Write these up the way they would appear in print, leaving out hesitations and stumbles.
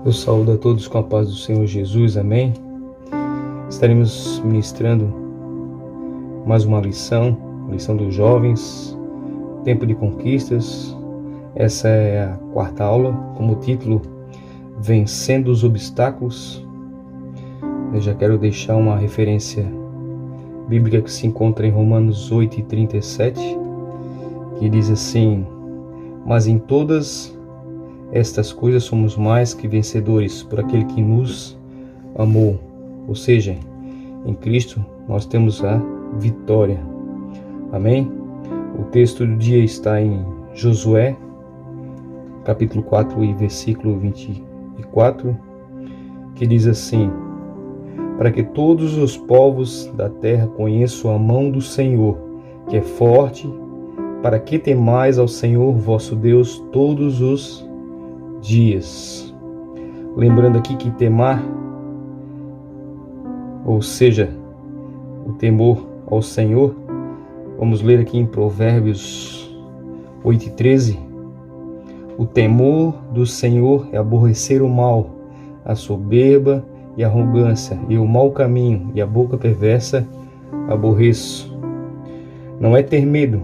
Eu saúdo a todos com a paz do Senhor Jesus, amém? Estaremos ministrando mais uma lição dos jovens, Tempo de Conquistas. Essa é a quarta aula, como título, Vencendo os Obstáculos. Eu já quero deixar uma referência bíblica que se encontra em Romanos 8:37, que diz assim: mas em todas estas coisas somos mais que vencedores por aquele que nos amou. Ou seja, em Cristo nós temos a vitória. Amém? O texto do dia está em Josué, capítulo 4 e versículo 24, que diz assim: para que todos os povos da terra conheçam a mão do Senhor, que é forte, para que temais ao Senhor vosso Deus todos os dias. Lembrando aqui que temar, ou seja, o temor ao Senhor, vamos ler aqui em Provérbios 8:13, o temor do Senhor é aborrecer o mal, a soberba e a arrogância, e o mau caminho, e a boca perversa aborreço. Não é ter medo,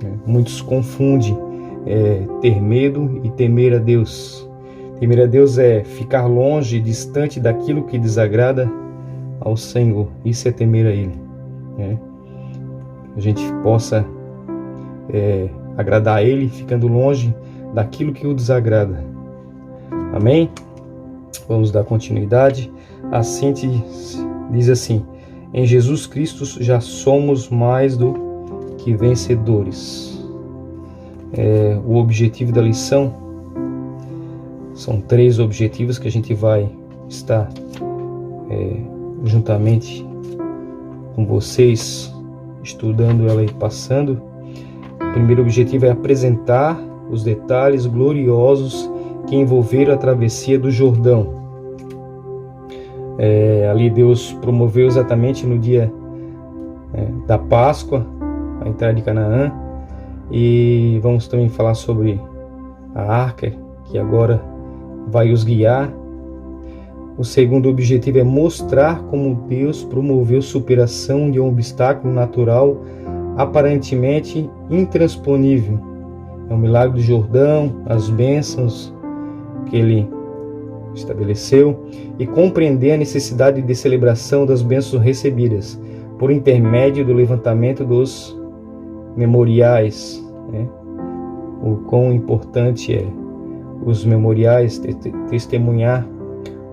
né? Muitos confundem ter medo e temer a Deus. Temer a Deus é ficar longe, distante daquilo que desagrada ao Senhor. Isso é temer a Ele, né? A gente possa agradar a Ele ficando longe daquilo que o desagrada. Amém? Vamos dar continuidade. A síntese diz assim: em Jesus Cristo já somos mais do que vencedores. O objetivo da lição são 3 objetivos que a gente vai estar juntamente com vocês estudando ela e passando. O primeiro objetivo é apresentar os detalhes gloriosos que envolveram a travessia do Jordão. Ali Deus promoveu exatamente no dia da Páscoa a entrada de Canaã. E vamos também falar sobre a arca, que agora vai os guiar. O segundo objetivo é mostrar como Deus promoveu superação de um obstáculo natural aparentemente intransponível. É o milagre do Jordão, as bênçãos que ele estabeleceu, e compreender a necessidade de celebração das bênçãos recebidas por intermédio do levantamento dos memoriais, né? O quão importante é os memoriais, testemunhar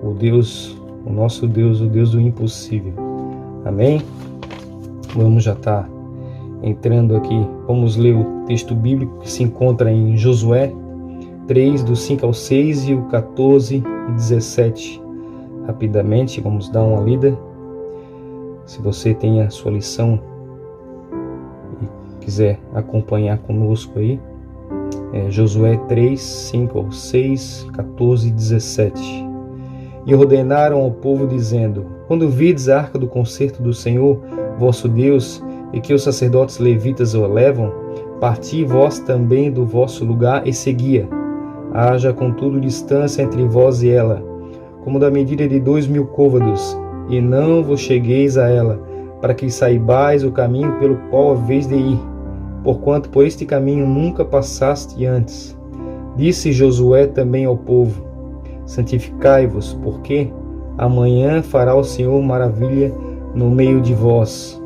o Deus, o nosso Deus, o Deus do impossível. Amém? Vamos já estar entrando aqui. Vamos ler o texto bíblico que se encontra em Josué 3, do 5 ao 6 e o 14 e 17. Rapidamente, vamos dar uma lida. Se você tem a sua lição quiser acompanhar conosco aí, Josué 3, 5 ao 6, 14 e 17. E ordenaram ao povo dizendo: quando vides a arca do concerto do Senhor vosso Deus, e que os sacerdotes levitas o levam, parti vós também do vosso lugar e seguia. Haja contudo distância entre vós e ela, como da medida de 2.000 côvados, e não vos chegueis a ela, para que saibais o caminho pelo qual haveis de ir, porquanto por este caminho nunca passaste antes. Disse Josué também ao povo: santificai-vos, porque amanhã fará o Senhor maravilha no meio de vós.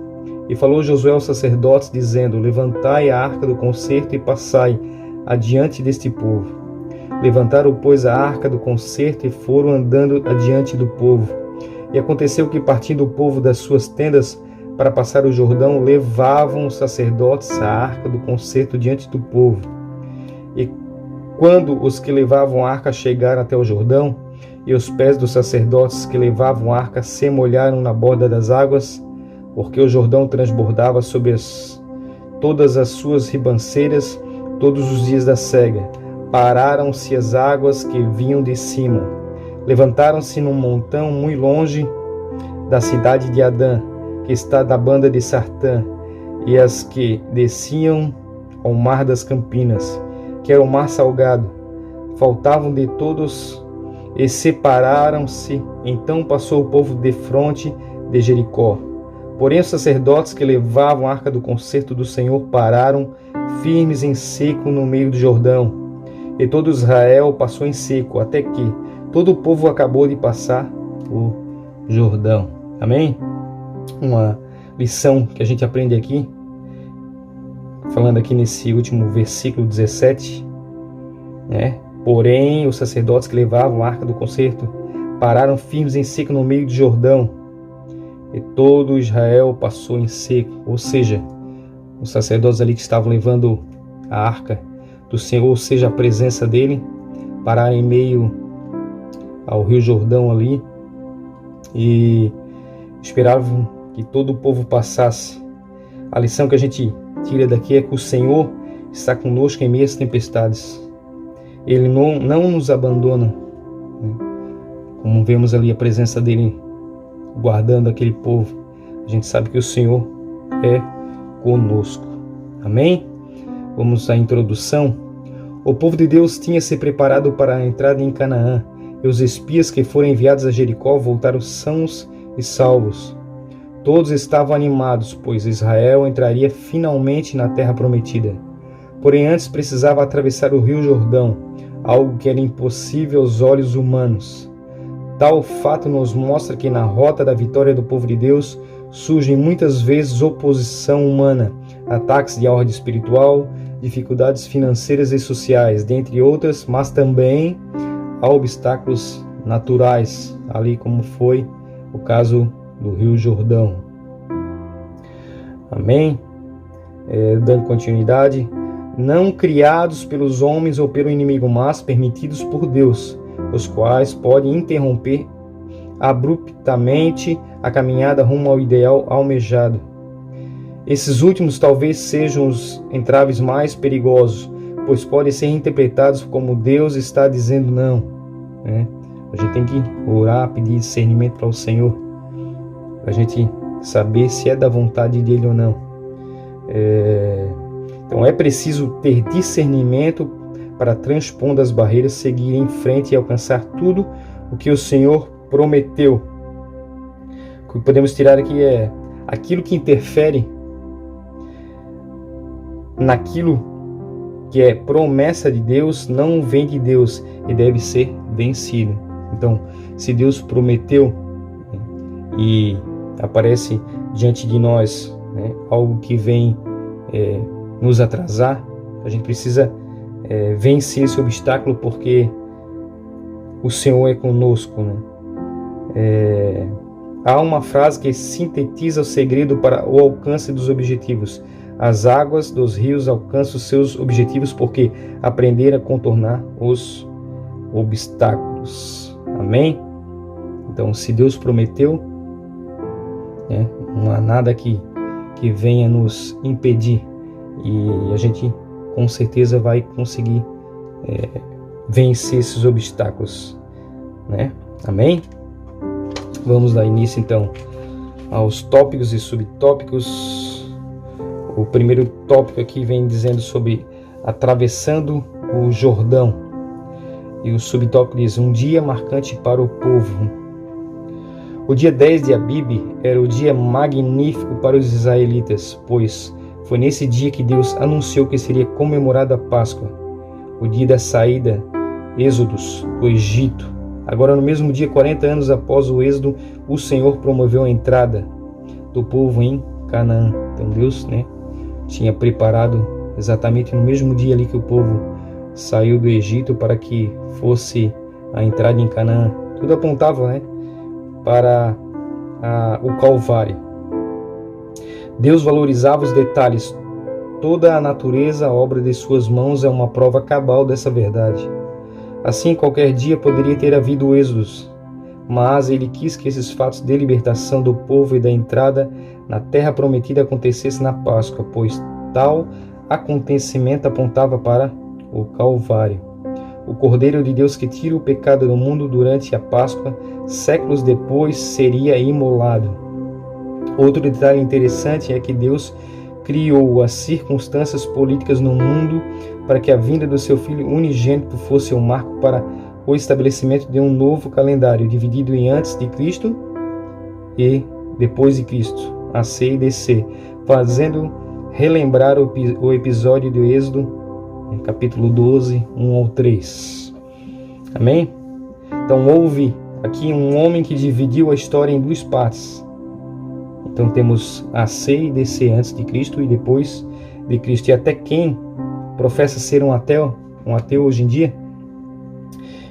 E falou Josué aos sacerdotes, dizendo: levantai a arca do concerto e passai adiante deste povo. Levantaram, pois, a arca do concerto e foram andando adiante do povo. E aconteceu que, partindo o povo das suas tendas para passar o Jordão, levavam os sacerdotes a arca do concerto diante do povo. E quando os que levavam a arca chegaram até o Jordão, e os pés dos sacerdotes que levavam a arca se molharam na borda das águas, porque o Jordão transbordava sobre todas as suas ribanceiras todos os dias da cega, pararam-se as águas que vinham de cima. Levantaram-se num montão muito longe da cidade de Adã, que está da banda de Sartã, e as que desciam ao mar das Campinas, que era o mar salgado, faltavam de todos e separaram-se. Então passou o povo defronte de Jericó. Porém os sacerdotes que levavam a arca do concerto do Senhor pararam firmes em seco no meio do Jordão. E todo Israel passou em seco, até que todo o povo acabou de passar o Jordão. Amém? Uma lição que a gente aprende aqui, falando aqui nesse último versículo 17, né? Porém, os sacerdotes que levavam a arca do concerto pararam firmes em seco no meio do Jordão, e todo Israel passou em seco. Ou seja, os sacerdotes ali que estavam levando a arca do Senhor, ou seja, a presença dele, pararam em meio ao Rio Jordão ali e esperavam que todo o povo passasse. A lição que a gente tira daqui é que o Senhor está conosco em meio às tempestades. Ele não nos abandona, né? Como vemos ali a presença dele guardando aquele povo, a gente sabe que o Senhor é conosco. Amém? Vamos à introdução. O povo de Deus tinha se preparado para a entrada em Canaã, e os espias que foram enviados a Jericó voltaram sãos e salvos. Todos estavam animados, pois Israel entraria finalmente na terra prometida. Porém, antes precisava atravessar o Rio Jordão, algo que era impossível aos olhos humanos. Tal fato nos mostra que na rota da vitória do povo de Deus surgem muitas vezes oposição humana, ataques de ordem espiritual, dificuldades financeiras e sociais, dentre outras, mas também há obstáculos naturais, ali como foi o caso do Rio Jordão. Amém? Dando continuidade, não criados pelos homens ou pelo inimigo, mas permitidos por Deus, os quais podem interromper abruptamente a caminhada rumo ao ideal almejado. Esses últimos talvez sejam os entraves mais perigosos, pois podem ser interpretados como Deus está dizendo não, né? A gente tem que orar, pedir discernimento para o Senhor, para a gente saber se é da vontade dele ou não. Então é preciso ter discernimento para, transpondo as barreiras, seguir em frente e alcançar tudo o que o Senhor prometeu. O que podemos tirar aqui é aquilo que interfere naquilo que é promessa de Deus, não vem de Deus e deve ser vencido. Então, se Deus prometeu, né, e aparece diante de nós, né, algo que vem nos atrasar, a gente precisa vencer esse obstáculo, porque o Senhor é conosco, né? Há uma frase que sintetiza o segredo para o alcance dos objetivos. As águas dos rios alcançam os seus objetivos porque aprenderam a contornar os obstáculos. Amém? Então, se Deus prometeu, né, não há nada que venha nos impedir, e a gente com certeza vai conseguir vencer esses obstáculos, né? Amém? Vamos dar início então aos tópicos e subtópicos. O primeiro tópico aqui vem dizendo sobre atravessando o Jordão, e o subtópico diz: um dia marcante para o povo. O dia 10 de Abib era o dia magnífico para os israelitas, pois foi nesse dia que Deus anunciou que seria comemorada a Páscoa, o dia da saída, Êxodos, do Egito. Agora, no mesmo dia, 40 anos após o Êxodo, o Senhor promoveu a entrada do povo em Canaã. Então Deus, né, tinha preparado exatamente no mesmo dia ali que o povo saiu do Egito para que fosse a entrada em Canaã. Tudo apontava, né, para o Calvário. Deus valorizava os detalhes. Toda a natureza, a obra de suas mãos, é uma prova cabal dessa verdade. Assim, qualquer dia poderia ter havido êxodos, mas ele quis que esses fatos de libertação do povo e da entrada na terra prometida acontecesse na Páscoa, pois tal acontecimento apontava para o Calvário. O Cordeiro de Deus que tira o pecado do mundo durante a Páscoa, séculos depois, seria imolado. Outro detalhe interessante é que Deus criou as circunstâncias políticas no mundo para que a vinda do seu Filho unigênito fosse um marco para o estabelecimento de um novo calendário, dividido em antes de Cristo e depois de Cristo, AC e DC, fazendo relembrar o episódio do Êxodo, capítulo 12, 1 ao 3. Amém? Então houve aqui um homem que dividiu a história em duas partes. Então temos AC e DC, antes de Cristo e depois de Cristo. E até quem professa ser um ateu hoje em dia,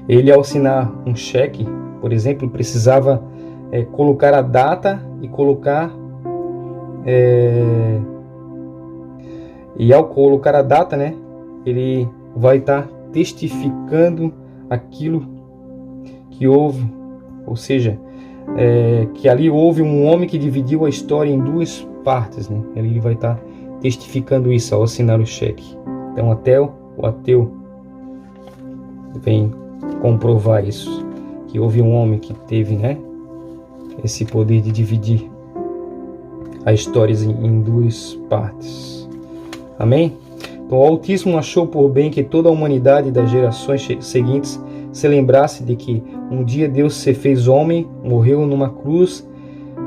ele, ao assinar um cheque, por exemplo, precisava colocar a data e colocar e ao colocar a data, né, ele vai estar testificando aquilo que houve, ou seja, que ali houve um homem que dividiu a história em duas partes, né? Ele vai estar testificando isso ao assinar o cheque. Então o ateu vem comprovar isso, que houve um homem que teve, né, esse poder de dividir a história em duas partes. Amém? Então o Altíssimo achou por bem que toda a humanidade das gerações seguintes se lembrasse de que um dia Deus se fez homem, morreu numa cruz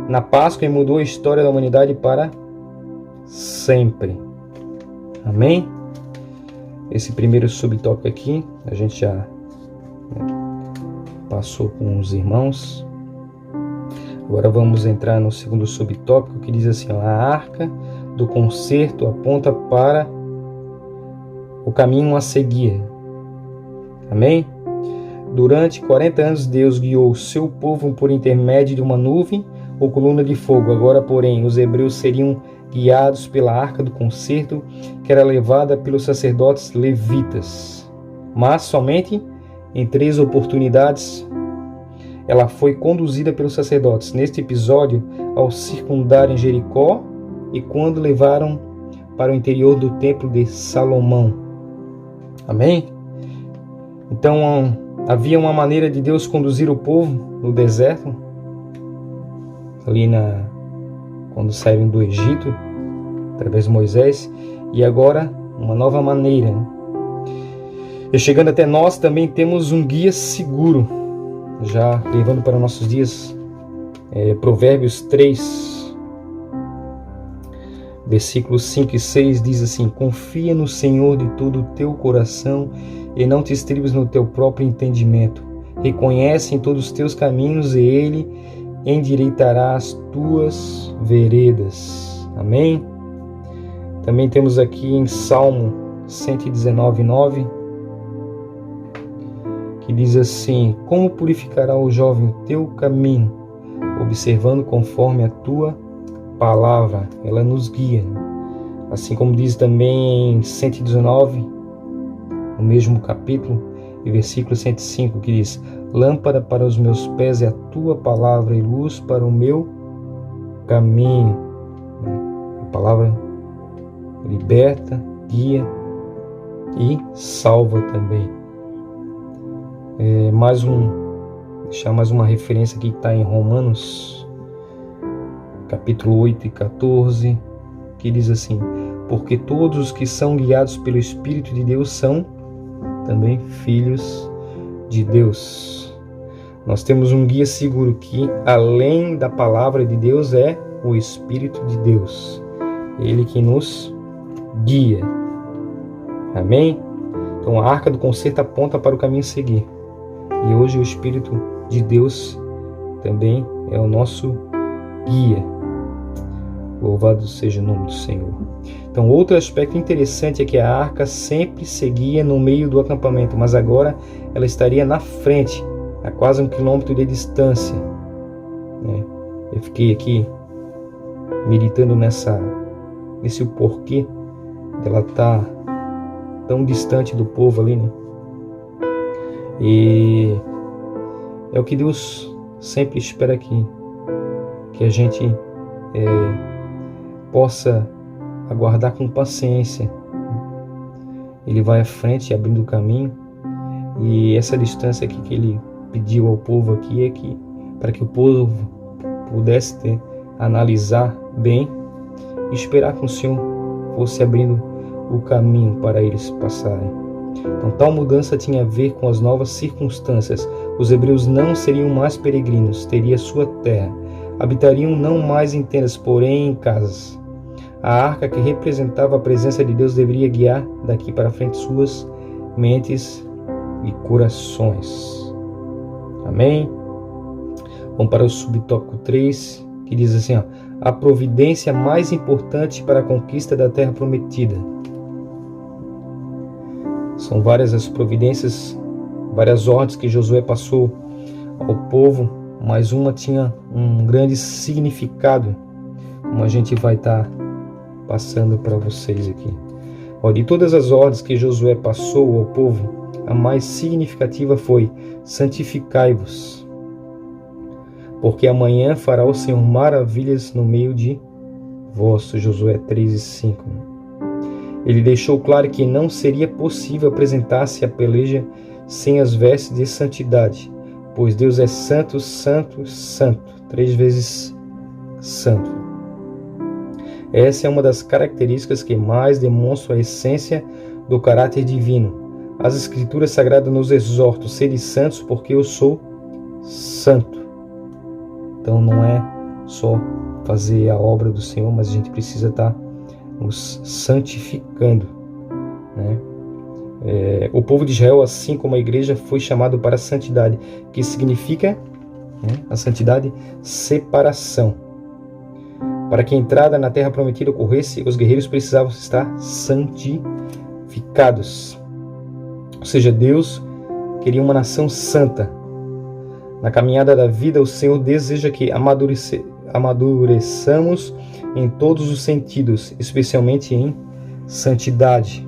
na Páscoa e mudou a história da humanidade para sempre. Amém? Esse primeiro subtópico aqui, a gente já passou com os irmãos. Agora vamos entrar no segundo subtópico, que diz assim: a arca do concerto aponta para o caminho a seguir. Amém? Durante 40 anos Deus guiou o seu povo por intermédio de uma nuvem ou coluna de fogo. Agora, porém, os hebreus seriam guiados pela arca do concerto, que era levada pelos sacerdotes levitas. Mas somente em 3 oportunidades ela foi conduzida pelos sacerdotes. Neste episódio, ao circundarem Jericó e quando levaram para o interior do templo de Salomão. Amém? Então, havia uma maneira de Deus conduzir o povo no deserto, ali quando saíram do Egito, através de Moisés, e agora uma nova maneira. E chegando até nós também temos um guia seguro, já levando para nossos dias, Provérbios 3, versículos 5 e 6 diz assim: confia no Senhor de todo o teu coração e não te estribes no teu próprio entendimento. Reconhece em todos os teus caminhos e Ele endireitará as tuas veredas. Amém? Também temos aqui em Salmo 119:9, que diz assim: como purificará o jovem o teu caminho, observando conforme a tua palavra. Ela nos guia. Assim como diz também em 119, no mesmo capítulo, e versículo 105, que diz: lâmpada para os meus pés é a tua palavra e luz para o meu caminho. A palavra liberta, guia e salva também. Deixar mais uma referência aqui que está em Romanos, capítulo 8 e 14, que diz assim: porque todos os que são guiados pelo Espírito de Deus são também filhos de Deus. Nós temos um guia seguro que, além da palavra de Deus, é o Espírito de Deus. Ele que nos guia. Amém? Então a arca do concerto aponta para o caminho a seguir. E hoje o Espírito de Deus também é o nosso guia. Louvado seja o nome do Senhor. Então, outro aspecto interessante é que a arca sempre seguia no meio do acampamento, mas agora ela estaria na frente, a quase 1 quilômetro de distância. Eu fiquei aqui meditando nesse porquê dela estar tão distante do povo ali, né? E é o que Deus sempre espera aqui, que a gente possa aguardar com paciência. Ele vai à frente, abrindo o caminho, e essa distância aqui que ele pediu ao povo aqui é que para que o povo pudesse analisar bem e esperar que o Senhor fosse abrindo o caminho para eles passarem. Então, tal mudança tinha a ver com as novas circunstâncias. Os hebreus não seriam mais peregrinos, teria sua terra. Habitariam não mais em tendas, porém em casas. A arca que representava a presença de Deus deveria guiar daqui para frente suas mentes e corações. Amém? Vamos para o subtópico 3, que diz assim, a providência mais importante para a conquista da terra prometida. São várias as providências, várias ordens que Josué passou ao povo, mas uma tinha um grande significado, como a gente vai estar passando para vocês aqui. De todas as ordens que Josué passou ao povo, a mais significativa foi: santificai-vos, porque amanhã fará o Senhor maravilhas no meio de vós. Josué 3:5. Ele deixou claro que não seria possível apresentar-se à peleja sem as vestes de santidade, pois Deus é santo, santo, santo, 3 vezes santo. Essa é uma das características que mais demonstram a essência do caráter divino. As Escrituras Sagradas nos exortam: sede santos, porque eu sou santo. Então não é só fazer a obra do Senhor, mas a gente precisa estar nos santificando, né? O povo de Israel, assim como a igreja, foi chamado para a santidade, que significa, a santidade, separação. Para que a entrada na terra prometida ocorresse, os guerreiros precisavam estar santificados. Ou seja, Deus queria uma nação santa. Na caminhada da vida, o Senhor deseja que amadureçamos em todos os sentidos, especialmente em santidade.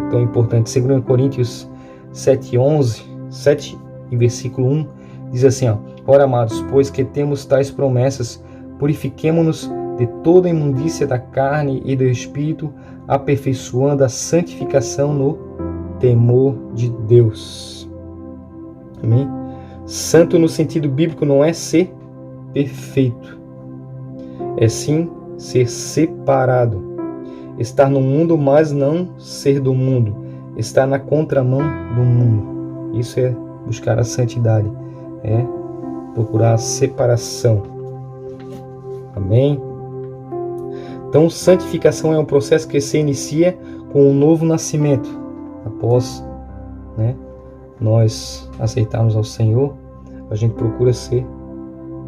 É tão importante. 2 Coríntios 7:11, 7 e versículo 1, diz assim: ora, amados, pois que temos tais promessas, purifiquemo-nos de toda a imundícia da carne e do espírito, aperfeiçoando a santificação no temor de Deus. Amém? Santo no sentido bíblico não é ser perfeito, é sim ser separado, estar no mundo, mas não ser do mundo, estar na contramão do mundo. Isso é buscar a santidade, é procurar a separação. Amém? Então, santificação é um processo que se inicia com um novo nascimento. Após nós aceitarmos ao Senhor, a gente procura se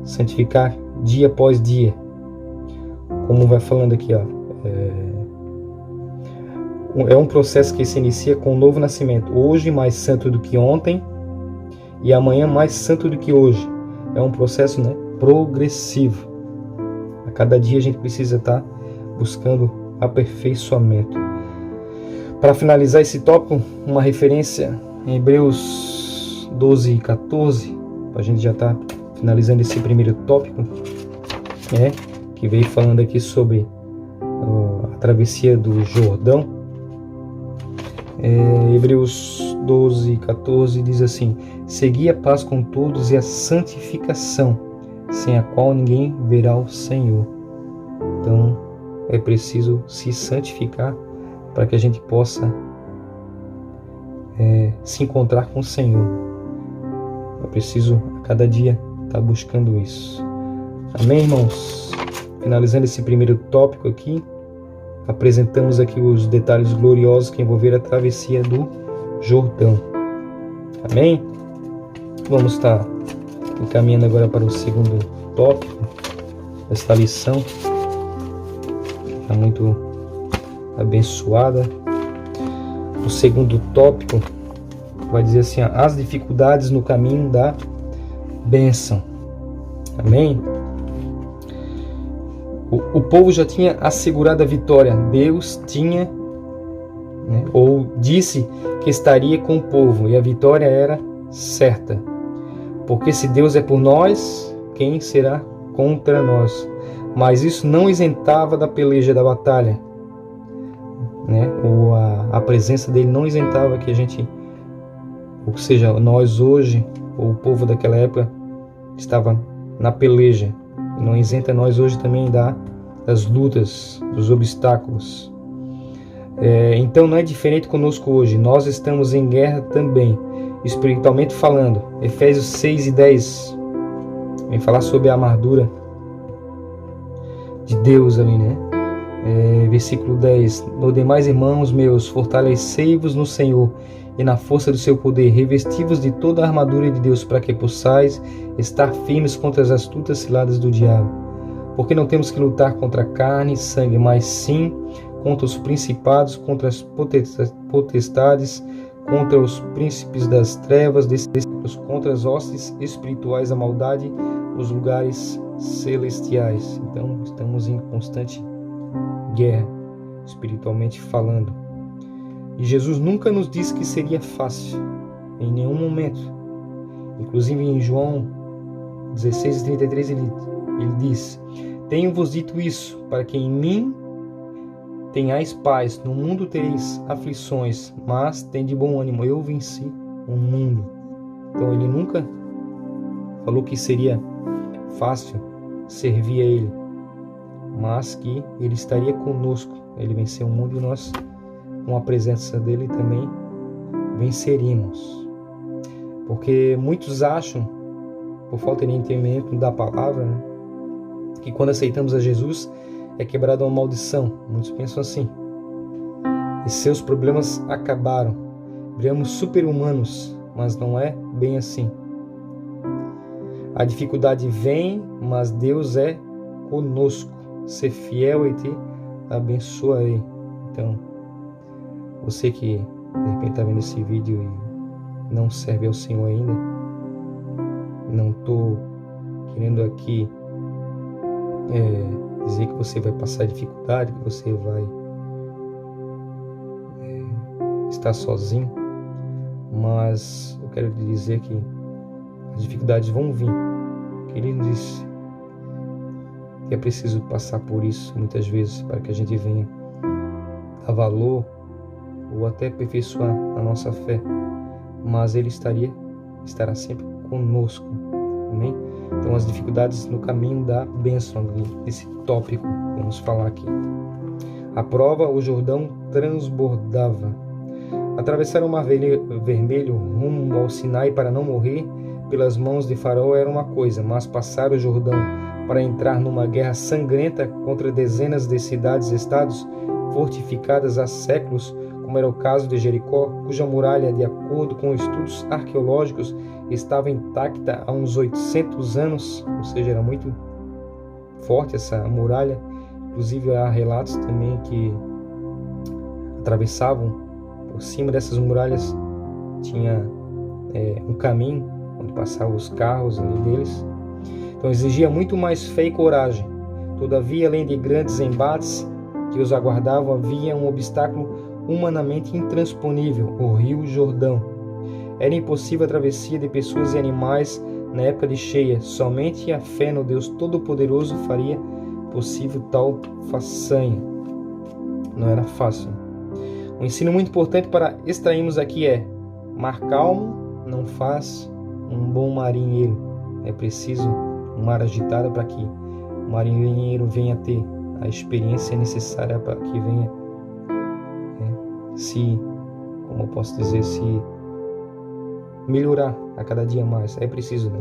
santificar dia após dia. Como vai falando aqui, é um processo que se inicia com um novo nascimento. Hoje mais santo do que ontem e amanhã mais santo do que hoje. É um processo progressivo. A cada dia a gente precisa estar buscando aperfeiçoamento. Para finalizar esse tópico, uma referência em Hebreus 12:14, a gente já está finalizando esse primeiro tópico, que veio falando aqui sobre a travessia do Jordão. Hebreus 12:14 diz assim: segui a paz com todos e a santificação, sem a qual ninguém verá o Senhor. Então é preciso se santificar para que a gente possa se encontrar com o Senhor. É preciso a cada dia estar buscando isso. Amém, irmãos? Finalizando esse primeiro tópico aqui, apresentamos aqui os detalhes gloriosos que envolveram a travessia do Jordão. Amém? Vamos estar encaminhando agora para o segundo tópico desta lição, que está muito abençoada. O segundo tópico vai dizer assim: as dificuldades no caminho da bênção. Amém? O povo já tinha assegurado a vitória. Deus tinha, ou disse que estaria com o povo, e a vitória era certa. Porque se Deus é por nós, quem será contra nós? Mas isso não isentava da peleja, da batalha, ou a presença dele não isentava que a gente, ou seja, nós hoje, ou o povo daquela época, estava na peleja. E não isenta nós hoje também das lutas, dos obstáculos. Então não é diferente conosco hoje. Nós estamos em guerra também, espiritualmente falando. Efésios 6:10 vem falar sobre a armadura de Deus ali, né? Versículo 10: No demais, irmãos meus, fortalecei-vos no Senhor e na força do seu poder, revesti-vos de toda a armadura de Deus, para que possais estar firmes contra as astutas ciladas do diabo. Porque não temos que lutar contra carne e sangue, mas sim contra os principados, contra as potestades, contra os príncipes das trevas, contra as hostes espirituais da maldade nos lugares celestiais. Então, estamos em constante guerra, espiritualmente falando. E Jesus nunca nos disse que seria fácil, em nenhum momento. Inclusive em João 16:33 ele diz: Tenho-vos dito isso, para que em mim tenhais paz. No mundo tereis aflições, mas tende bom ânimo, eu venci o mundo. Então ele nunca falou que seria fácil servir a ele, mas que ele estaria conosco. Ele venceu o mundo e nós, com a presença dele, também venceríamos. Porque muitos acham, por falta de entendimento da palavra, né, que quando aceitamos a Jesus é quebrada uma maldição. Muitos pensam assim. E seus problemas acabaram. Viramos super-humanos, mas não é bem assim. A dificuldade vem, mas Deus é conosco. Ser fiel e te abençoarei. Então, você que de repente está vendo esse vídeo e não serve ao Senhor ainda, não estou querendo aqui dizer que você vai passar dificuldade, que você vai estar sozinho, mas eu quero lhe dizer que as dificuldades vão vir. Ele disse que é preciso passar por isso muitas vezes para que a gente venha dar valor ou até aperfeiçoar a nossa fé, mas Ele estará sempre conosco. Amém? Então, as dificuldades no caminho da bênção, desse tópico, vamos falar aqui. A prova, o Jordão transbordava. Atravessar o Mar Vermelho rumo ao Sinai para não morrer pelas mãos de Faraó era uma coisa, mas passar o Jordão para entrar numa guerra sangrenta contra dezenas de cidades-estados fortificadas há séculos, como era o caso de Jericó, cuja muralha, de acordo com estudos arqueológicos, estava intacta há uns 800 anos, ou seja, era muito forte essa muralha. Inclusive há relatos também que atravessavam por cima dessas muralhas, tinha um caminho onde passavam os carros ali deles. Então exigia muito mais fé e coragem. Todavia, além de grandes embates que os aguardavam, havia um obstáculo humanamente intransponível: o Rio Jordão. Era impossível a travessia de pessoas e animais na época de cheia. Somente a fé no Deus Todo-Poderoso faria possível tal façanha. Não era fácil. Um ensino muito importante para extrairmos aqui é: mar calmo não faz um bom marinheiro. É preciso um mar agitado para que o marinheiro venha ter a experiência necessária para que venha se melhorar a cada dia mais. É preciso, né?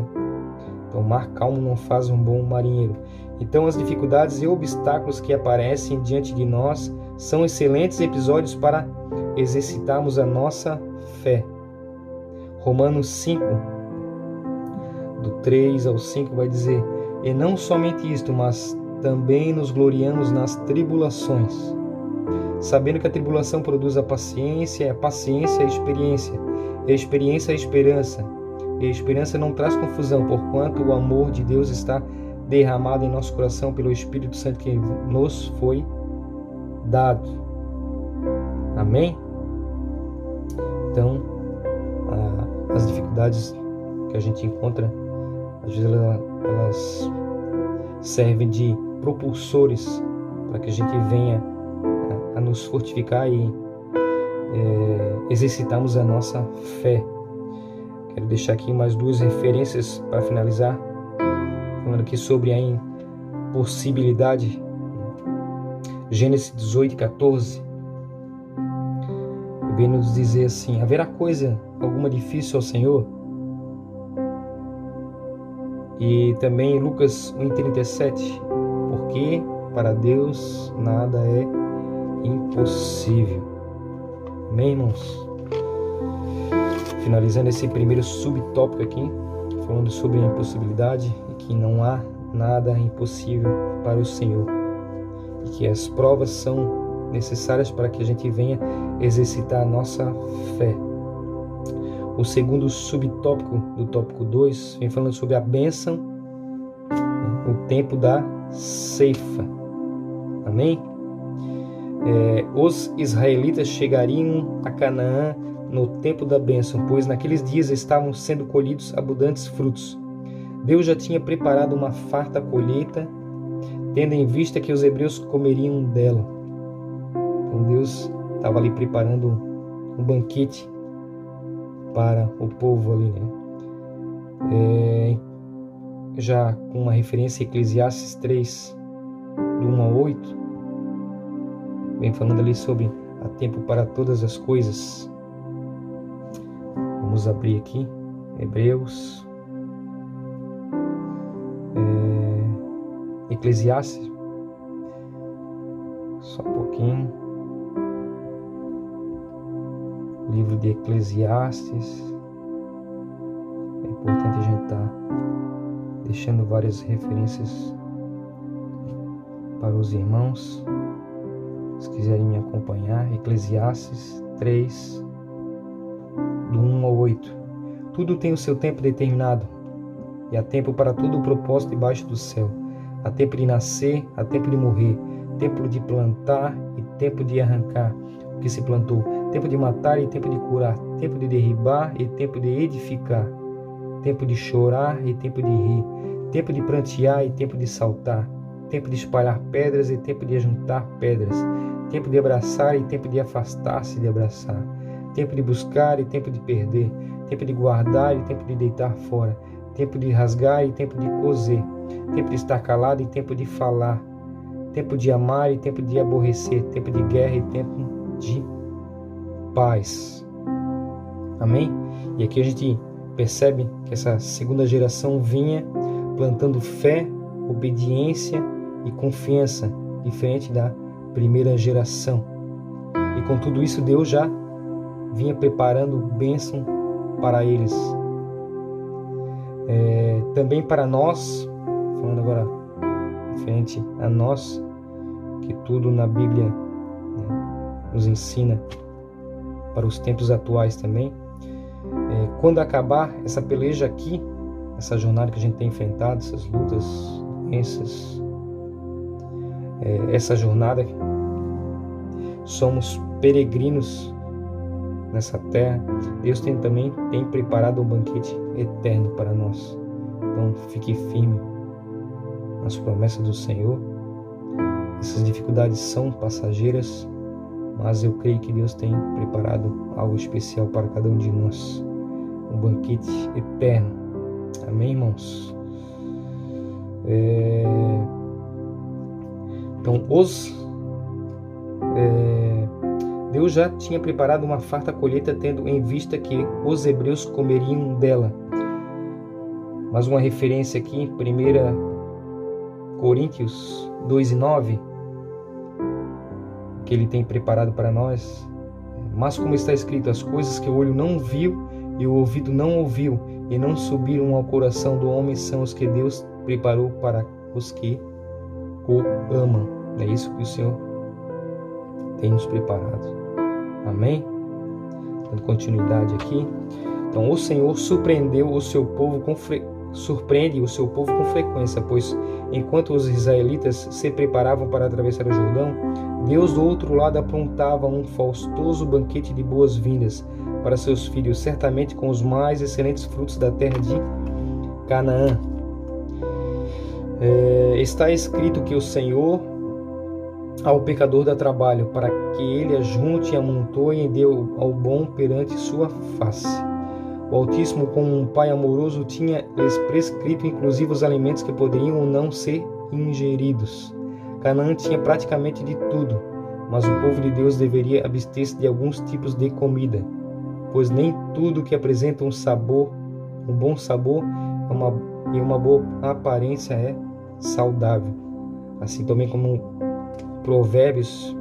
Então, mar calmo não faz um bom marinheiro. Então, as dificuldades e obstáculos que aparecem diante de nós são excelentes episódios para exercitarmos a nossa fé. Romanos 5, do 3 ao 5, vai dizer: E não somente isto, mas também nos gloriamos nas tribulações, sabendo que a tribulação produz a paciência a experiência, e a experiência a esperança. E a esperança não traz confusão, porquanto o amor de Deus está derramado em nosso coração pelo Espírito Santo que nos foi dado. Amém? Então, as dificuldades que a gente encontra, às vezes elas servem de propulsores para que a gente venha a nos fortificar e exercitarmos a nossa fé. Quero deixar aqui mais duas referências para finalizar, falando aqui sobre a impossibilidade. Gênesis 18:14 vem nos dizer assim: haverá coisa alguma difícil ao Senhor? E também Lucas 1,37, porque para Deus nada é impossível. Amém, irmãos? Finalizando esse primeiro subtópico aqui, falando sobre a impossibilidade e que não há nada impossível para o Senhor. E que as provas são necessárias para que a gente venha exercitar a nossa fé. O segundo subtópico do tópico 2 vem falando sobre a bênção, o tempo da ceifa. Amém? Os israelitas chegariam a Canaã no tempo da bênção, pois naqueles dias estavam sendo colhidos abundantes frutos. Deus já tinha preparado uma farta colheita, tendo em vista que os hebreus comeriam dela. Então Deus estava ali preparando um banquete para o povo ali, né? Já com uma referência a Eclesiastes 3, do 1 a 8, vem falando ali sobre há tempo para todas as coisas. Vamos abrir aqui, Hebreus, Eclesiastes, só um pouquinho. Livro de Eclesiastes. É importante a gente estar deixando várias referências para os irmãos, se quiserem me acompanhar. Eclesiastes 3, do 1 ao 8. Tudo tem o seu tempo determinado, e há tempo para todo o propósito debaixo do céu. Há tempo de nascer, há tempo de morrer, tempo de plantar e tempo de arrancar o que se plantou, tempo de matar e tempo de curar, tempo de derribar e tempo de edificar, tempo de chorar e tempo de rir, tempo de prantear e tempo de saltar, tempo de espalhar pedras e tempo de ajuntar pedras, tempo de abraçar e tempo de afastar-se de abraçar, tempo de buscar e tempo de perder, tempo de guardar e tempo de deitar fora, tempo de rasgar e tempo de coser, tempo de estar calado e tempo de falar, tempo de amar e tempo de aborrecer, tempo de guerra e tempo de paz. Amém? E aqui a gente percebe que essa segunda geração vinha plantando fé, obediência e confiança, diferente da primeira geração. E com tudo isso Deus já vinha preparando bênção para eles. Também para nós, falando agora referente a nós, que tudo na Bíblia, né, nos ensina para os tempos atuais também. Quando acabar essa peleja aqui, essa jornada que a gente tem enfrentado, essas lutas, doenças, essa jornada, somos peregrinos nessa terra. Deus também tem preparado um banquete eterno para nós. Então fique firme nas promessas do Senhor. Essas dificuldades são passageiras, mas eu creio que Deus tem preparado algo especial para cada um de nós, um banquete eterno. Amém, irmãos? Então, Deus já tinha preparado uma farta colheita, tendo em vista que os hebreus comeriam dela. Mas uma referência aqui, 1 Coríntios 2:9, que ele tem preparado para nós. Mas como está escrito, as coisas que o olho não viu e o ouvido não ouviu e não subiram ao coração do homem são os que Deus preparou para os que o amam. É isso que o Senhor tem nos preparado. Amém? Dando continuidade aqui. Então, o Senhor surpreende o seu povo com frequência, pois enquanto os israelitas se preparavam para atravessar o Jordão, Deus do outro lado aprontava um faustoso banquete de boas-vindas para seus filhos, certamente com os mais excelentes frutos da terra de Canaã. Está escrito que o Senhor ao pecador dá trabalho, para que ele ajunte e amontoe e dê ao bom perante sua face. O Altíssimo, como um pai amoroso, tinha-lhes prescrito inclusive os alimentos que poderiam ou não ser ingeridos. Canaã tinha praticamente de tudo. mas o povo de Deus deveria abster-se de alguns tipos de comida, pois nem tudo que apresenta um bom sabor e uma boa aparência é saudável. Assim também como Provérbios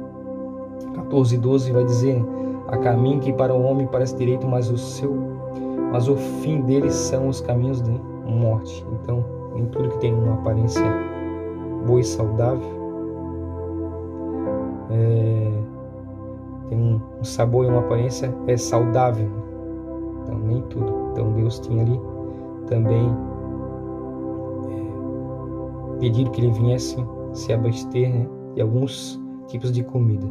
14:12 vai dizer: há caminho que para o homem parece direito, mas o fim deles são os caminhos de morte. Então, nem tudo que tem uma aparência boa e saudável tem um sabor e uma aparência é saudável. Então, nem tudo. Então, Deus tinha ali também pedido que ele viesse se abster, né, de alguns tipos de comida.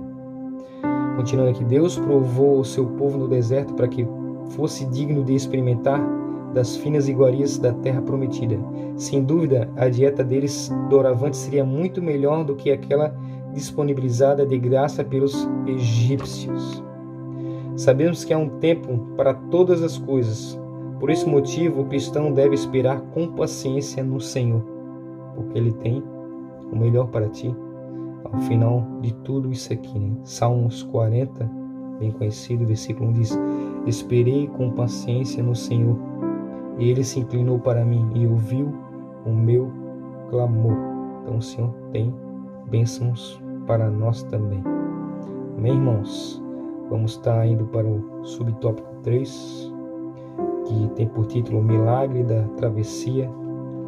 Continuando aqui, Deus provou o seu povo no deserto para que fosse digno de experimentar das finas iguarias da terra prometida. Sem dúvida, a dieta deles doravante seria muito melhor do que aquela disponibilizada de graça pelos egípcios. Sabemos que há um tempo para todas as coisas. Por esse motivo, o cristão deve esperar com paciência no Senhor, porque Ele tem o melhor para ti ao final de tudo isso aqui, né? Salmos 40, bem conhecido, versículo 1 diz: esperei com paciência no Senhor, e Ele se inclinou para mim e ouviu o meu clamor. Então o Senhor tem bênçãos para nós também. Amém, irmãos? Vamos estar indo para o subtópico 3, que tem por título o milagre da travessia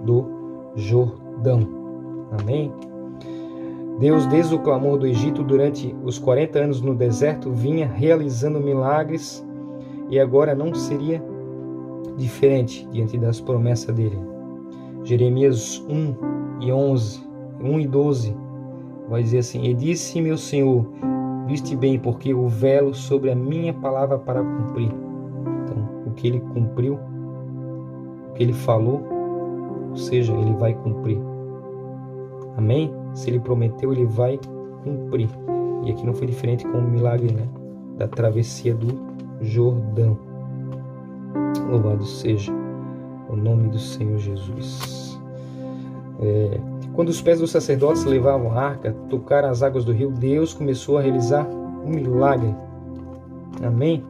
do Jordão. Amém? Deus, desde o clamor do Egito durante os 40 anos no deserto, vinha realizando milagres e agora não seria diferente diante das promessas dele. Jeremias 1 e 12 vai dizer assim: e disse meu Senhor, viste bem, porque o velo sobre a minha palavra para cumprir. Então, o que ele cumpriu, o que ele falou, ou seja, ele vai cumprir. Amém? Se ele prometeu, ele vai cumprir. E aqui não foi diferente com o milagre, né, da travessia do Jordão. Louvado seja o nome do Senhor Jesus. Quando os pés dos sacerdotes levavam a arca, tocaram as águas do rio, Deus começou a realizar um milagre. Amém?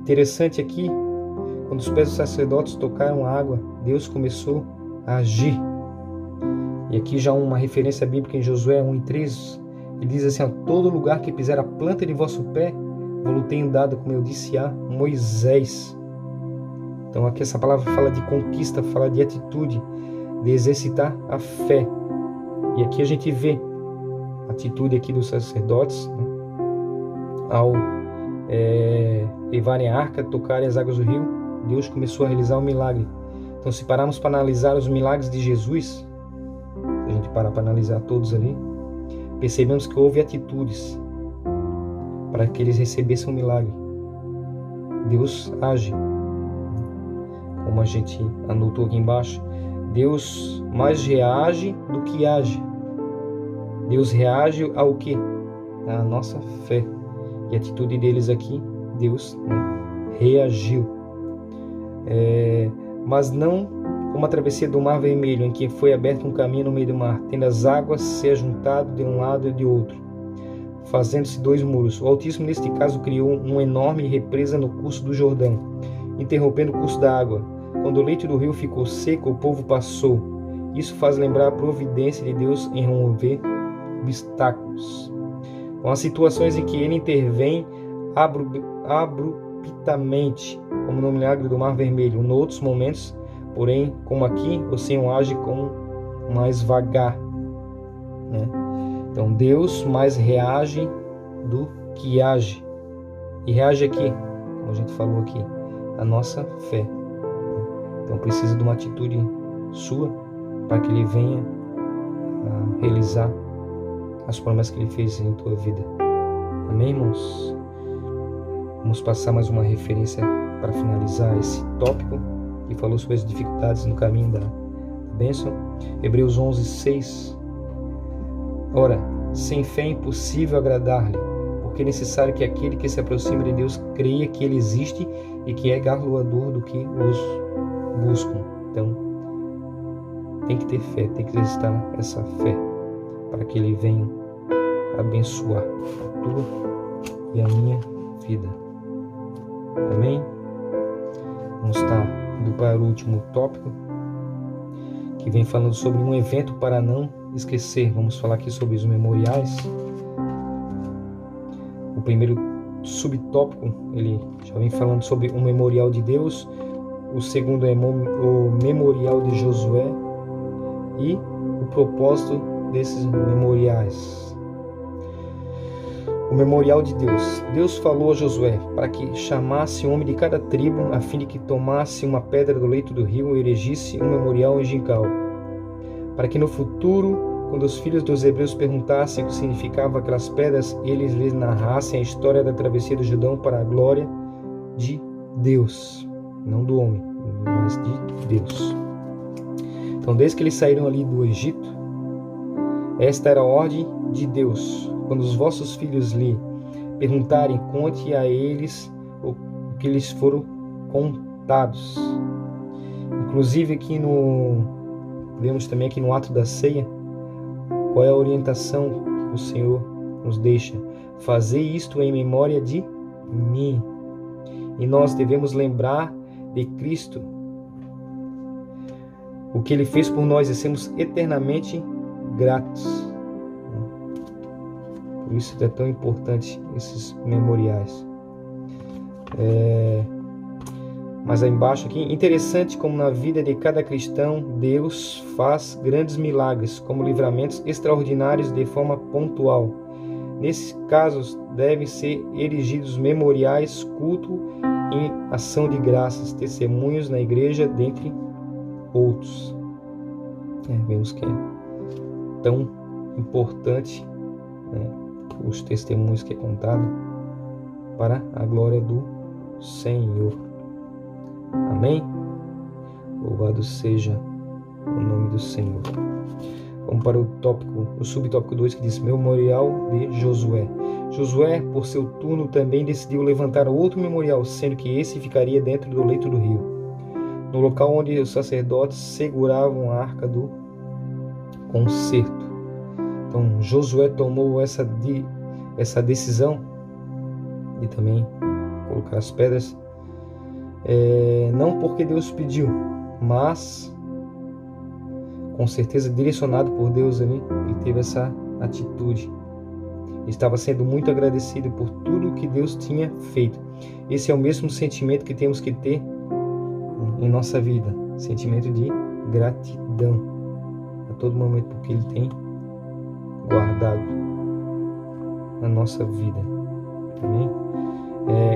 Interessante aqui, quando os pés dos sacerdotes tocaram a água, Deus começou a agir. E aqui já uma referência bíblica em Josué 1:3, ele diz assim: a todo lugar que pisar a planta de vosso pé, vou-lo tenho dado, como eu disse a Moisés. Então aqui essa palavra fala de conquista, fala de atitude, de exercitar a fé. E aqui a gente vê a atitude aqui dos sacerdotes, né, ao levarem a arca, tocarem as águas do rio, Deus começou a realizar um milagre. Então, se pararmos para analisar os milagres de Jesus, se a gente parar para analisar todos ali, percebemos que houve atitudes para que eles recebessem um milagre. Deus age, como a gente anotou aqui embaixo. Deus mais reage do que age. Deus reage ao que? À nossa fé. E a atitude deles aqui, Deus, né, reagiu. Mas não como a travessia do Mar Vermelho, em que foi aberto um caminho no meio do mar, tendo as águas se ajuntado de um lado e de outro, fazendo-se 2 muros. O Altíssimo, neste caso, criou uma enorme represa no curso do Jordão, interrompendo o curso da água. Quando o leito do rio ficou seco, o povo passou. Isso faz lembrar a providência de Deus em remover obstáculos. Com as situações em que ele intervém abruptamente, como no milagre do Mar Vermelho. Em outros momentos, porém, como aqui, o Senhor age com mais vagar, né? Então, Deus mais reage do que age. E reage aqui, como a gente falou aqui, a nossa fé. Então, precisa de uma atitude sua para que Ele venha a realizar as promessas que Ele fez em tua vida. Amém, irmãos? Vamos passar mais uma referência para finalizar esse tópico que falou sobre as dificuldades no caminho da bênção. Hebreus 11:6. Ora, sem fé é impossível agradar-lhe, porque é necessário que aquele que se aproxima de Deus creia que Ele existe e que é galardoador do que os buscam. Então, tem que ter fé, tem que exercitar essa fé para que Ele venha abençoar a tua e a minha vida. Amém? Vamos estar indo para o último tópico, que vem falando sobre um evento para não esquecer. Vamos falar aqui sobre os memoriais. O primeiro subtópico, ele já vem falando sobre um memorial de Deus. O segundo é o memorial de Josué e o propósito desses memoriais. O memorial de Deus. Deus falou a Josué para que chamasse um homem de cada tribo, a fim de que tomasse uma pedra do leito do rio e erigisse um memorial em Gilgal, para que no futuro, quando os filhos dos hebreus perguntassem o que significavam aquelas pedras, eles lhes narrassem a história da travessia do Jordão para a glória de Deus, não do homem, mas de Deus. Então, desde que eles saíram ali do Egito, esta era a ordem de Deus. Quando os vossos filhos lhe perguntarem, conte a eles o que lhes foram contados. Inclusive aqui vemos também aqui no ato da ceia, qual é a orientação que o Senhor nos deixa? Fazer isto em memória de mim. E nós devemos lembrar de Cristo, o que Ele fez por nós, e sermos eternamente gratos. Por isso é tão importante esses memoriais. Mas aí embaixo aqui, interessante como na vida de cada cristão, Deus faz grandes milagres, como livramentos extraordinários de forma pontual. Nesses casos, devem ser erigidos memoriais, culto em ação de graças, testemunhos na igreja, dentre outros. Vemos que é tão importante, né, os testemunhos que é contado para a glória do Senhor. Amém? Louvado seja o nome do Senhor. Vamos para o subtópico 2, que diz Memorial de Josué. Josué, por seu turno, também decidiu levantar outro memorial, sendo que esse ficaria dentro do leito do rio, no local onde os sacerdotes seguravam a arca do concerto. Então Josué tomou essa decisão de também colocar as pedras, não porque Deus pediu, mas com certeza direcionado por Deus ali, ele teve essa atitude. Estava sendo muito agradecido por tudo que Deus tinha feito. Esse é o mesmo sentimento que temos que ter em nossa vida, sentimento de gratidão a todo momento, porque Ele tem guardado na nossa vida. Amém?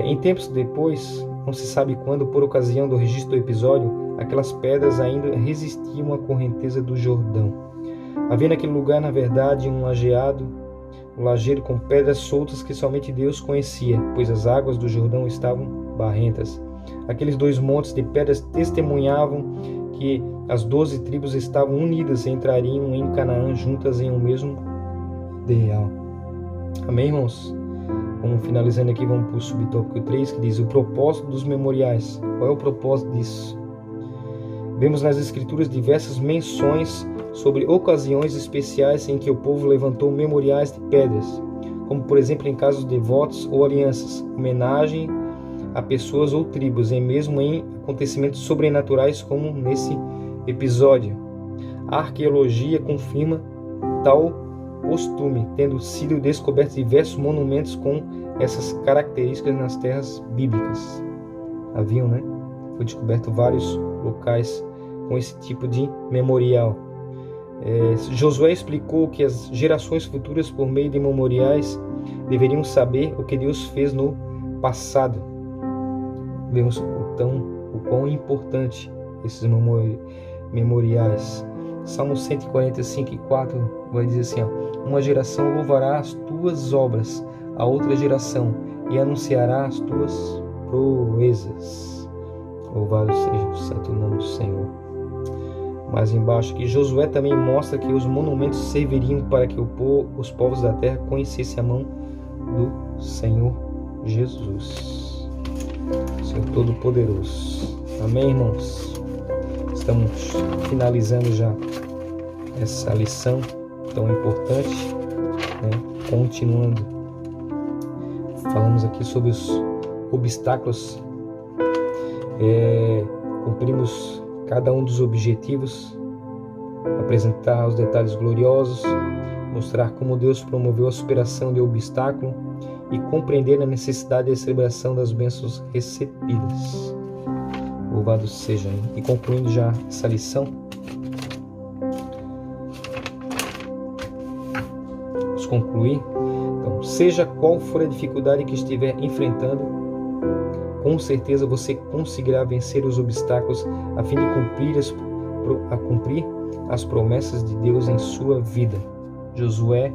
Em tempos depois, não se sabe quando, por ocasião do registro do episódio, aquelas pedras ainda resistiam à correnteza do Jordão. Havia naquele lugar, na verdade, um lajeiro com pedras soltas que somente Deus conhecia, pois as águas do Jordão estavam barrentas. Aqueles 2 montes de pedras testemunhavam que as 12 tribos estavam unidas e entrariam em Canaã juntas em um mesmo ideal. Amém, irmãos? Vamos finalizando aqui, vamos para o subtópico 3, que diz o propósito dos memoriais. Qual é o propósito disso? Vemos nas Escrituras diversas menções sobre ocasiões especiais em que o povo levantou memoriais de pedras, como por exemplo em casos de votos ou alianças, homenagem a pessoas ou tribos, e mesmo em acontecimentos sobrenaturais como nesse episódio. A arqueologia confirma tal costume, tendo sido descobertos diversos monumentos com essas características nas terras bíblicas. Haviam, né? Foi descoberto vários locais com esse tipo de memorial. Josué explicou que as gerações futuras, por meio de memoriais, deveriam saber o que Deus fez no passado. Vemos o quão importante esses memoriais. Salmo 145:4 vai dizer assim: uma geração louvará as tuas obras, a outra geração, e anunciará as tuas proezas. Louvado seja o santo nome do Senhor. Mais embaixo aqui, Josué também mostra que os monumentos serviriam para que os povos da terra conhecessem a mão do Senhor Jesus, Senhor Todo-Poderoso. Amém, irmãos? Estamos finalizando já essa lição tão importante, né? Continuando, falamos aqui sobre os obstáculos. Cumprimos cada um dos objetivos, apresentar os detalhes gloriosos, mostrar como Deus promoveu a superação de obstáculo e compreender a necessidade de celebração das bênçãos recebidas. Louvado seja. E concluindo já essa lição, vamos concluir. Então, seja qual for a dificuldade que estiver enfrentando, com certeza você conseguirá vencer os obstáculos a fim de cumprir as promessas de Deus em sua vida. Josué,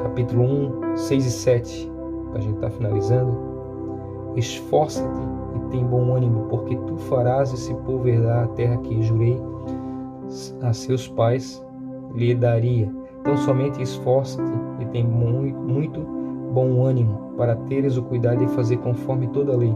capítulo 1, 6 e 7, para a gente estar finalizando. Esforça-te e tem bom ânimo, porque tu farás esse povo herdar a terra que jurei a seus pais lhe daria. Então somente esforça-te e tem muito bom ânimo, para teres o cuidado de fazer conforme toda a lei.